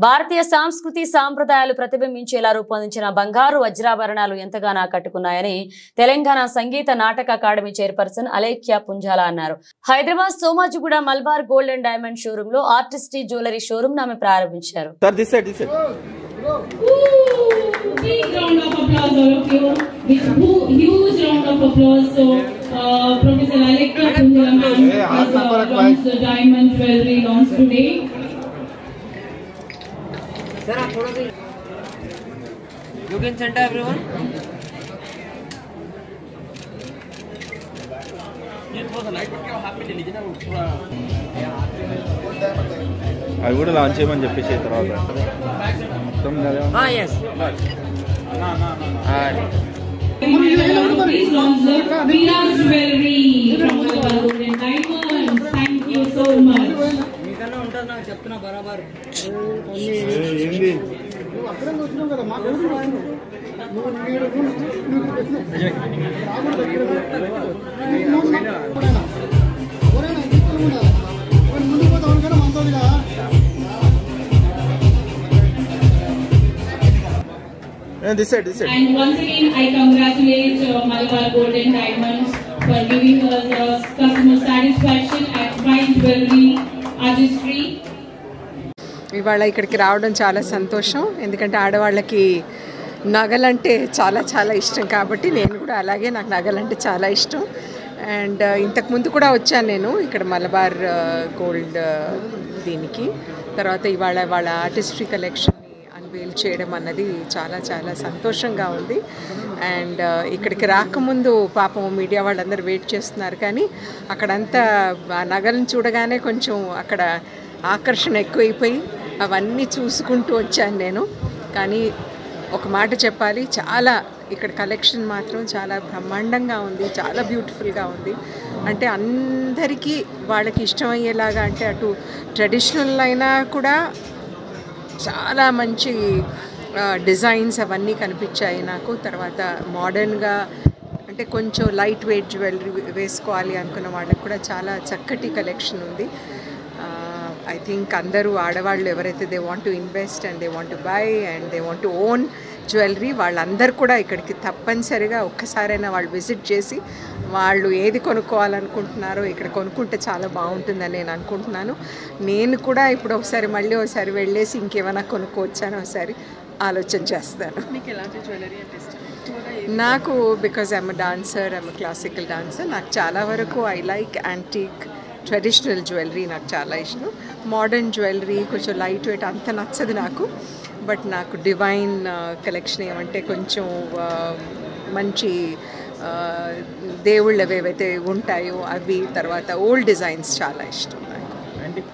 భారతీయ సంస్కృతి సాంప్రదాయాలు ప్రతిబింబించేలా రూపొందించిన బంగారు వజ్రాభరణాలు ఎంతగానో ఆకట్టుకున్నాయని తెలంగాణ సంగీత నాటక అకాడమీ చైర్పర్సన్ అలేఖ్య పుంజాల అన్నారు. Hyderabad Somajiguda Malabar gold and diamond showroom లో ఆర్టిస్టీ జ్యువెలరీ షోరూమ్ ఆమె ప్రారంభించారు. Professor Alekhya Punjala ma'am has launched the diamond jewelry launched today. Sir, you can center everyone. I would launch him and Japish. Yes. Please launch the Veera's jewelry from Malabar Gold and Diamonds. Thank you so much. This side. And once again, I congratulate Malabar Gold and Diamonds for giving us customer satisfaction at fine jewelry artistry. ఇవాళ ఇక్కడికి రావడం చాలా సంతోషం. ఎందుకంటే ఆడవాళ్ళకి నగలంటే చాలా చాలా ఇష్టం కాబట్టి నేను కూడా అలాగే నాకు నగలంటే చాలా ఇష్టం. అండ్ ఇంతకుముందు కూడా వచ్చాను నేను ఇక్కడ మలబార్ గోల్డ్ దీనికి. తర్వాత ఇవాళ వాళ్ళ ఆర్టిస్ట్రీ కలెక్షన్ని అన్వేల్ చేయడం అన్నది చాలా చాలా సంతోషంగా ఉంది. అండ్ ఇక్కడికి రాకముందు పాపం మీడియా వాళ్ళందరూ వెయిట్ చేస్తున్నారు, కానీ అక్కడంతా ఆ నగలను చూడగానే కొంచెం అక్కడ ఆకర్షణ ఎక్కువైపోయి అవన్నీ చూసుకుంటూ వచ్చాను నేను. కానీ ఒక మాట చెప్పాలి, చాలా ఇక్కడ కలెక్షన్ మాత్రం చాలా బ్రహ్మాండంగా ఉంది, చాలా బ్యూటిఫుల్గా ఉంది. అంటే అందరికీ వాళ్ళకి ఇష్టమయ్యేలాగా, అంటే అటు ట్రెడిషనల్ అయినా కూడా చాలా మంచి డిజైన్స్ అవన్నీ కనిపించాయి నాకు. తర్వాత మోడర్న్గా అంటే కొంచెం లైట్ వెయిట్ జ్యువెలరీ వేసుకోవాలి అనుకున్న వాళ్ళకి కూడా చాలా చక్కటి కలెక్షన్ ఉంది. ఐ థింక్ అందరూ ఆడవాళ్ళు ఎవరైతే they want to invest and they want to buy and they want to own jewellery, వాళ్ళందరూ కూడా ఇక్కడికి తప్పనిసరిగా ఒక్కసారైనా వాళ్ళు విజిట్ చేసి వాళ్ళు ఏది కొనుక్కోవాలనుకుంటున్నారో ఇక్కడ కొనుక్కుంటే చాలా బాగుంటుందని నేను అనుకుంటున్నాను. నేను కూడా ఇప్పుడు మళ్ళీ ఒకసారి వెళ్ళేసి ఇంకేమైనా కొనుక్కోవచ్చాను ఒకసారి ఆలోచన చేస్తాను. నాకు because I'm dancer, I'm classical dancer, నాకు చాలా వరకు I like antique traditional jewellery నాకు చాలా ఇష్టం. మోడర్న్ జ్యువెలరీ కొంచెం లైట్ వెయిట్ అంత నచ్చదు నాకు. బట్ నాకు డివైన్ కలెక్షన్ ఏమంటే కొంచెం మంచి దేవుళ్ళు ఏవైతే ఉంటాయో అవి, తర్వాత ఓల్డ్ డిజైన్స్ చాలా ఇష్టం.